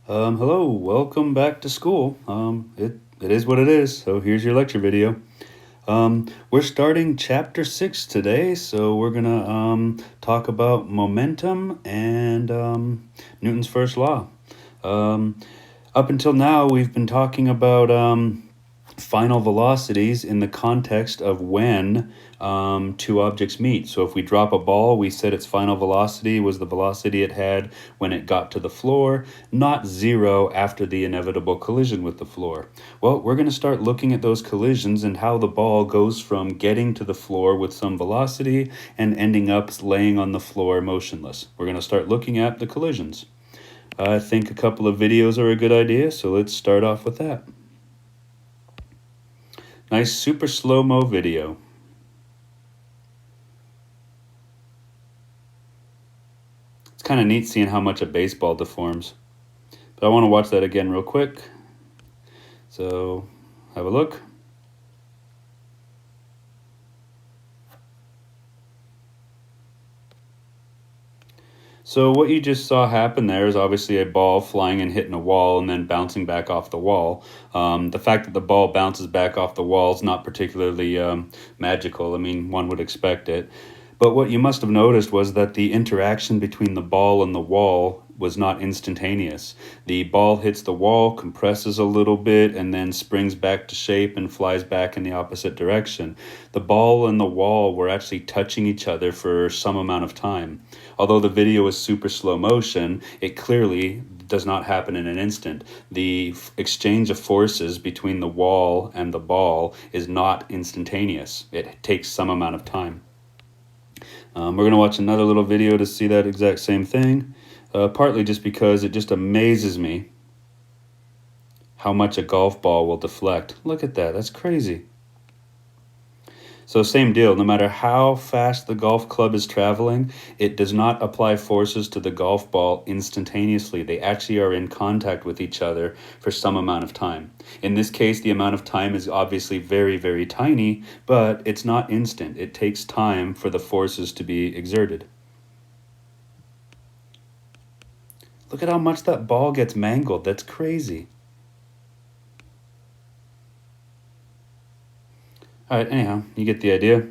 Hello, welcome back to school. It is what it is, so here's your lecture video. We're starting chapter 6 today, so we're gonna talk about momentum and Newton's first law. Up until now, we've been talking about final velocities in the context of when two objects meet. So if we drop a ball, we said its final velocity was the velocity it had when it got to the floor, not zero after the inevitable collision with the floor. Well, we're going to start looking at those collisions and how the ball goes from getting to the floor with some velocity and ending up laying on the floor motionless. We're going to start looking at the collisions. I think a couple of videos are a good idea, so let's start off with that. Nice super slow-mo video. It's kind of neat seeing how much a baseball deforms. But I want to watch that again real quick. So, have a look. So what you just saw happen there is obviously a ball flying and hitting a wall and then bouncing back off the wall. The fact that the ball bounces back off the wall is not particularly magical. I mean, one would expect it. But what you must have noticed was that the interaction between the ball and the wall was not instantaneous. The ball hits the wall, compresses a little bit, and then springs back to shape and flies back in the opposite direction. The ball and the wall were actually touching each other for some amount of time. Although the video is super slow motion, it clearly does not happen in an instant. The exchange of forces between the wall and the ball is not instantaneous. It takes some amount of time. We're going to watch another little video to see that exact same thing, partly just because it just amazes me how much a golf ball will deflect. Look at that, that's crazy. So same deal, no matter how fast the golf club is traveling, it does not apply forces to the golf ball instantaneously. They actually are in contact with each other for some amount of time. In this case, the amount of time is obviously very, very tiny, but it's not instant. It takes time for the forces to be exerted. Look at how much that ball gets mangled. That's crazy. All right, anyhow, you get the idea.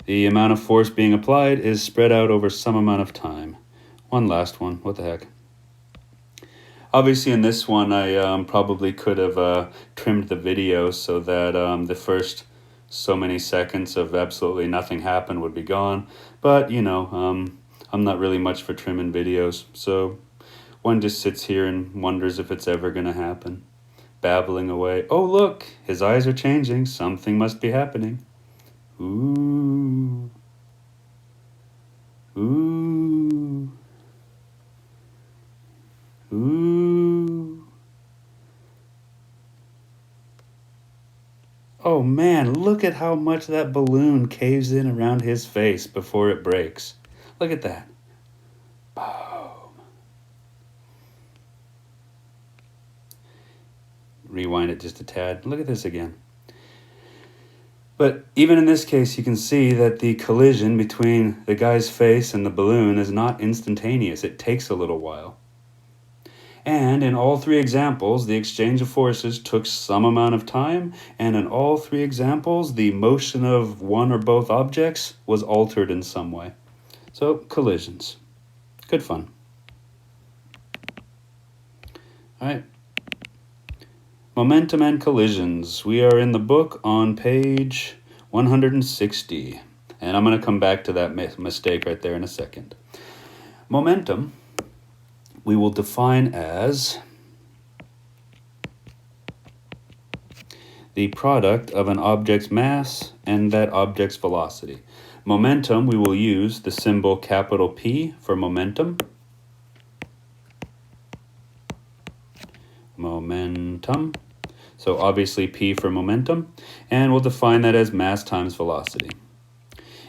The amount of force being applied is spread out over some amount of time. One last one, what the heck. Obviously in this one, I probably could have trimmed the video so that the first so many seconds of absolutely nothing happened would be gone. But, you know, I'm not really much for trimming videos, so one just sits here and wonders if it's ever going to happen. Babbling away. Oh, look, his eyes are changing. Something must be happening. Ooh. Ooh. Ooh. Oh man, look at how much that balloon caves in around his face before it breaks. Look at that. Rewind it just a tad. Look at this again. But even in this case, you can see that the collision between the guy's face and the balloon is not instantaneous. It takes a little while. And in all three examples, the exchange of forces took some amount of time, and in all three examples, the motion of one or both objects was altered in some way. So, collisions. Good fun. All right. Momentum and collisions. We are in the book on page 160. And I'm going to come back to that mistake right there in a second. Momentum, we will define as the product of an object's mass and that object's velocity. Momentum, we will use the symbol capital P for momentum. Momentum. So obviously P for momentum, and we'll define that as mass times velocity.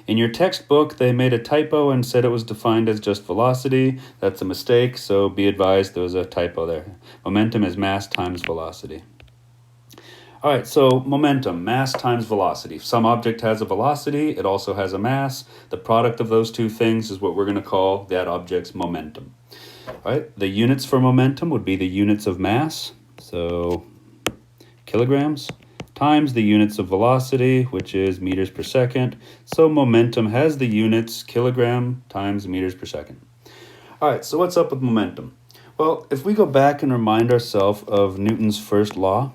In your textbook, they made a typo and said it was defined as just velocity. That's a mistake, so be advised there was a typo there. Momentum is mass times velocity. All right, so momentum, mass times velocity. If some object has a velocity, it also has a mass. The product of those two things is what we're going to call that object's momentum. All right, the units for momentum would be the units of mass, so kilograms, times the units of velocity, which is meters per second. So momentum has the units kilogram times meters per second. All right, so what's up with momentum? Well, if we go back and remind ourselves of Newton's first law,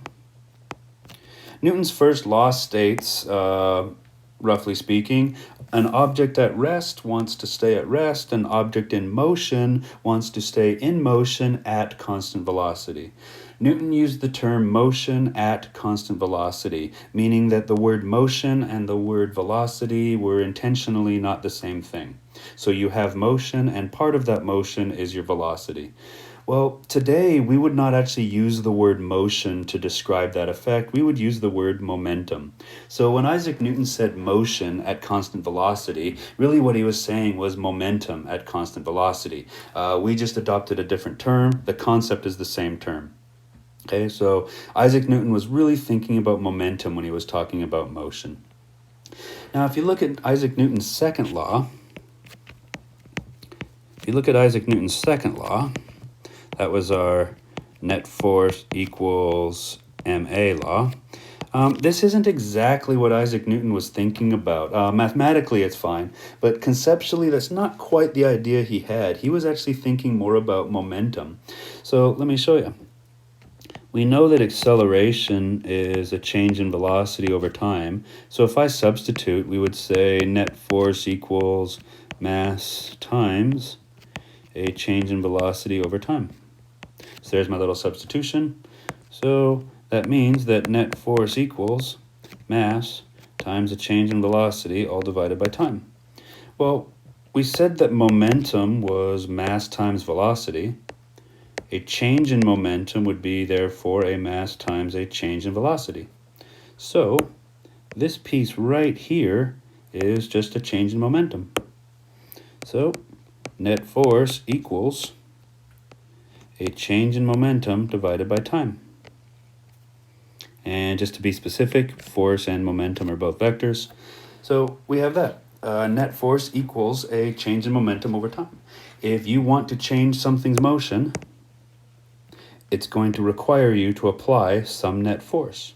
Newton's first law states, roughly speaking, an object at rest wants to stay at rest, an object in motion wants to stay in motion at constant velocity. Newton used the term motion at constant velocity, meaning that the word motion and the word velocity were intentionally not the same thing. So you have motion, and part of that motion is your velocity. Well, today we would not actually use the word motion to describe that effect. We would use the word momentum. So when Isaac Newton said motion at constant velocity, really what he was saying was momentum at constant velocity. We just adopted a different term. The concept is the same term. Okay, so Isaac Newton was really thinking about momentum when he was talking about motion. Now, if you look at Isaac Newton's second law, that was our net force equals ma law. This isn't exactly what Isaac Newton was thinking about. Mathematically, it's fine, but conceptually, that's not quite the idea he had. He was actually thinking more about momentum. So let me show you. We know that acceleration is a change in velocity over time. So if I substitute, we would say net force equals mass times a change in velocity over time. So there's my little substitution. So that means that net force equals mass times a change in velocity all divided by time. Well, we said that momentum was mass times velocity. A change in momentum would be therefore a mass times a change in velocity. So this piece right here is just a change in momentum. So net force equals a change in momentum divided by time. And just to be specific, force and momentum are both vectors. So we have that. Net force equals a change in momentum over time. If you want to change something's motion, it's going to require you to apply some net force.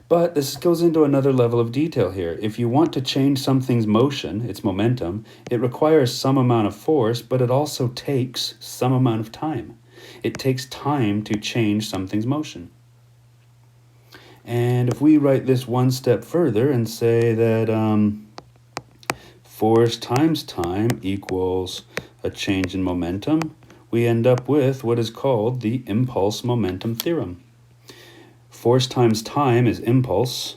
But this goes into another level of detail here. If you want to change something's motion, its momentum, it requires some amount of force, but it also takes some amount of time. It takes time to change something's motion. And if we write this one step further and say that force times time equals a change in momentum, we end up with what is called the impulse momentum theorem. Force times time is impulse.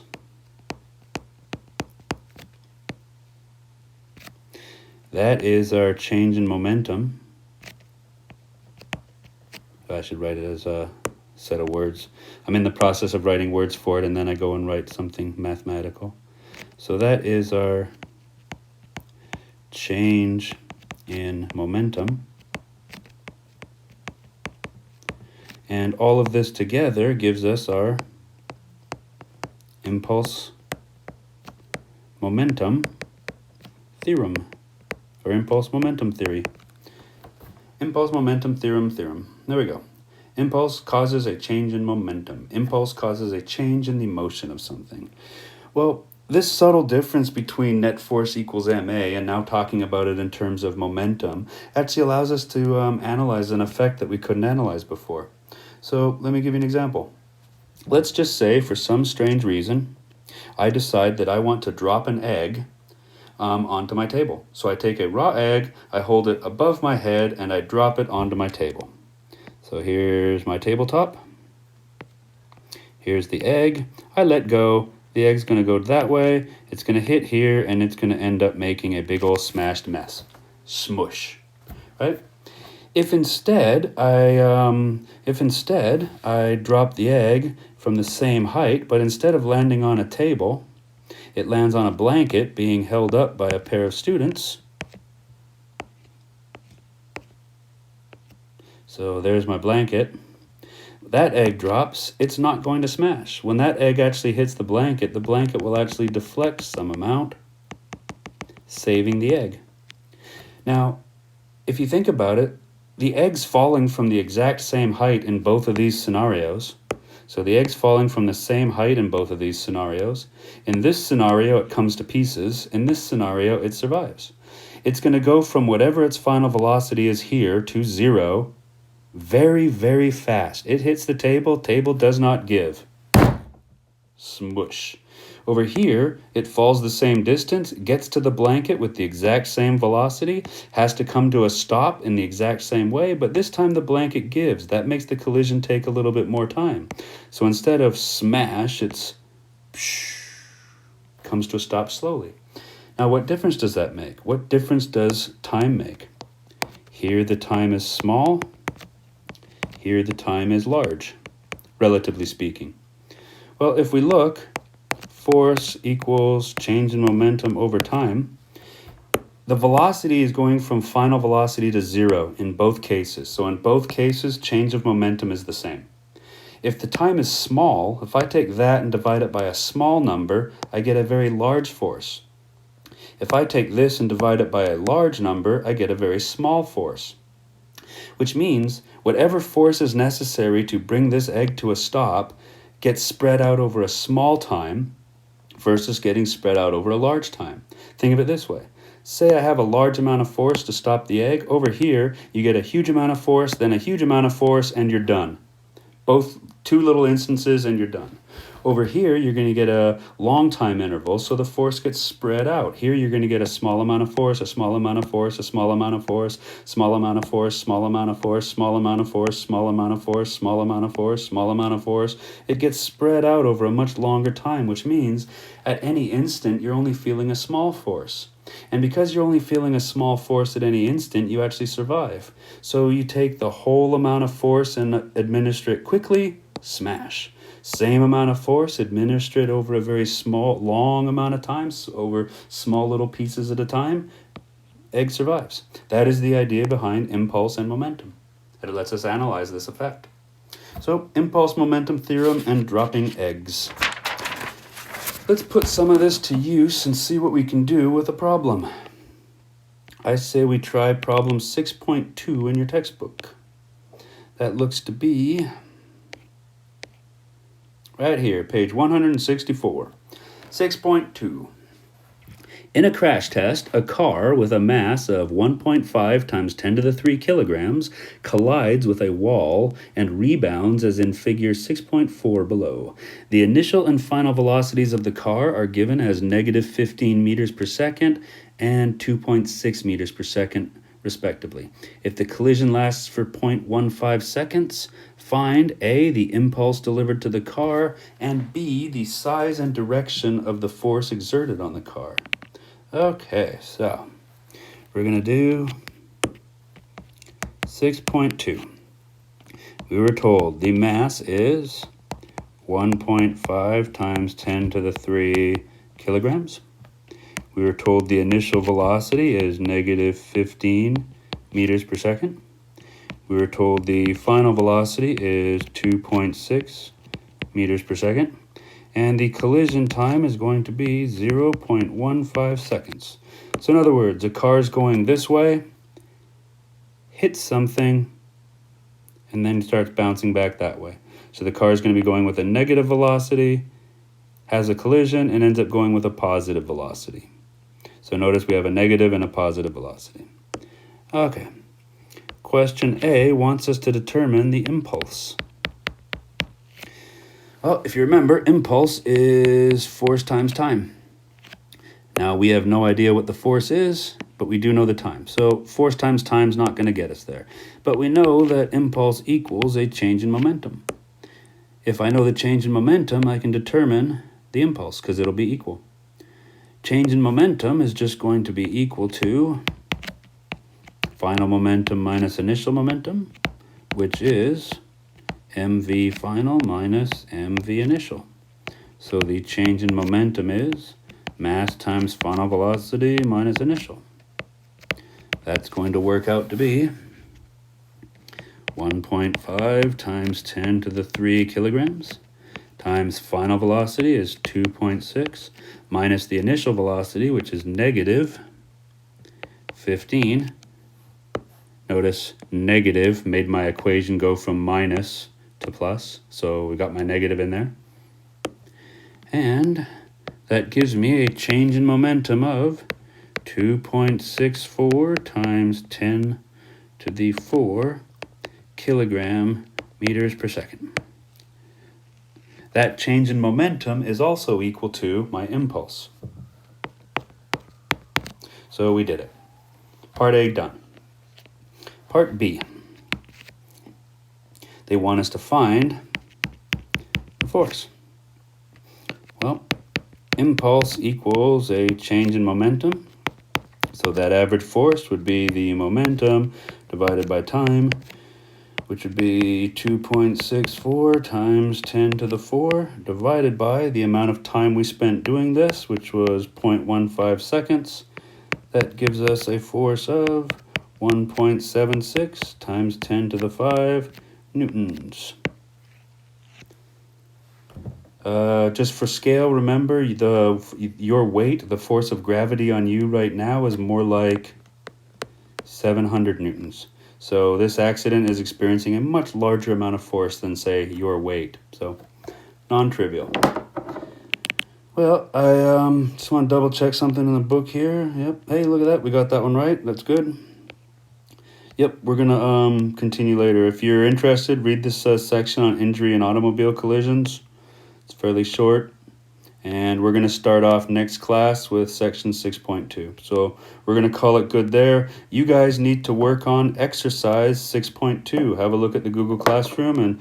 That is our change in momentum. I should write it as a set of words. I'm in the process of writing words for it, and then I go and write something mathematical. So that is our change in momentum. And all of this together gives us our impulse momentum theorem, or impulse momentum theory. Impulse momentum theorem. There we go. Impulse causes a change in momentum. Impulse causes a change in the motion of something. Well, this subtle difference between net force equals ma and now talking about it in terms of momentum actually allows us to analyze an effect that we couldn't analyze before. So let me give you an example. Let's just say for some strange reason, I decide that I want to drop an egg onto my table. So I take a raw egg, I hold it above my head, and I drop it onto my table. So here's my tabletop. Here's the egg. I let go. The egg's going to go that way. It's going to hit here, and it's going to end up making a big old smashed mess. Smush. Right? If instead I drop the egg from the same height, but instead of landing on a table, it lands on a blanket being held up by a pair of students. So there's my blanket. That egg drops, it's not going to smash. When that egg actually hits the blanket will actually deflect some amount, saving the egg. Now, if you think about it, the egg's falling from the exact same height in both of these scenarios. So the egg's falling from the same height in both of these scenarios. In this scenario, it comes to pieces. In this scenario, it survives. It's going to go from whatever its final velocity is here to 0 very, very fast. It hits the table. Table does not give. Smush. Over here, it falls the same distance, gets to the blanket with the exact same velocity, has to come to a stop in the exact same way, but this time the blanket gives. That makes the collision take a little bit more time. So instead of smash, it's comes to a stop slowly. Now, what difference does that make? What difference does time make? Here the time is small. Here the time is large, relatively speaking. Well, if we look, force equals change in momentum over time. The velocity is going from final velocity to 0 in both cases. So in both cases, change of momentum is the same. If the time is small, if I take that and divide it by a small number, I get a very large force. If I take this and divide it by a large number, I get a very small force. Which means whatever force is necessary to bring this egg to a stop gets spread out over a small time versus getting spread out over a large time. Think of it this way. Say I have a large amount of force to stop the egg. Over here, you get a huge amount of force, then a huge amount of force, and you're done. Both two little instances and you're done. Over here, you're going to get a long time interval, so the force gets spread out. Here, you're going to get a small amount of force, a small amount of force, a small amount of force, small amount of force, small amount of force, small amount of force, small amount of force, small amount of force, small amount of force. It gets spread out over a much longer time, which means at any instant, you're only feeling a small force. And because you're only feeling a small force at any instant, you actually survive. So you take the whole amount of force and administer it quickly, smash. Same amount of force, administer it over a very small, long amount of time, over small little pieces at a time, egg survives. That is the idea behind impulse and momentum. It lets us analyze this effect. So, impulse momentum theorem and dropping eggs. Let's put some of this to use and see what we can do with a problem. I say we try problem 6.2 in your textbook. That looks to be right here, page 164. 6.2. In a crash test, a car with a mass of 1.5 times 10 to the 3 kilograms collides with a wall and rebounds as in figure 6.4 below. The initial and final velocities of the car are given as negative 15 meters per second and 2.6 meters per second, respectively. If the collision lasts for 0.15 seconds, find A, the impulse delivered to the car, and B, the size and direction of the force exerted on the car. Okay, so we're going to do 6.2. We were told the mass is 1.5 times 10 to the 3 kilograms. We were told the initial velocity is negative 15 meters per second. We were told the final velocity is 2.6 meters per second. And the collision time is going to be 0.15 seconds. So in other words, a car is going this way, hits something, and then starts bouncing back that way. So the car is going to be going with a negative velocity, has a collision, and ends up going with a positive velocity. So notice we have a negative and a positive velocity. Okay. Question A wants us to determine the impulse. Well, if you remember, impulse is force times time. Now, we have no idea what the force is, but we do know the time. So force times time is not going to get us there. But we know that impulse equals a change in momentum. If I know the change in momentum, I can determine the impulse because it'll be equal. Change in momentum is just going to be equal to final momentum minus initial momentum, which is mv final minus mv initial. So the change in momentum is mass times final velocity minus initial. That's going to work out to be 1.5 times 10 to the 3 kilograms times final velocity is 2.6 minus the initial velocity, which is negative 15 Notice negative made my equation go from minus to plus, so we got my negative in there. And that gives me a change in momentum of 2.64 times 10 to the 4 kilogram meters per second. That change in momentum is also equal to my impulse. So we did it. Part A done. Part B. They want us to find the force. Well, impulse equals a change in momentum. So that average force would be the momentum divided by time, which would be 2.64 times 10 to the 4 divided by the amount of time we spent doing this, which was 0.15 seconds. That gives us a force of 1.76 times 10 to the 5 newtons. Just for scale, remember your weight, the force of gravity on you right now is more like 700 newtons. So this accident is experiencing a much larger amount of force than, say, your weight. So non-trivial. Well, I just want to double check something in the book here. Yep. Hey, look at that. We got that one right. That's good. Yep, we're going to continue later. If you're interested, read this section on injury and automobile collisions. It's fairly short. And we're going to start off next class with section 6.2. So we're going to call it good there. You guys need to work on exercise 6.2. Have a look at the Google Classroom and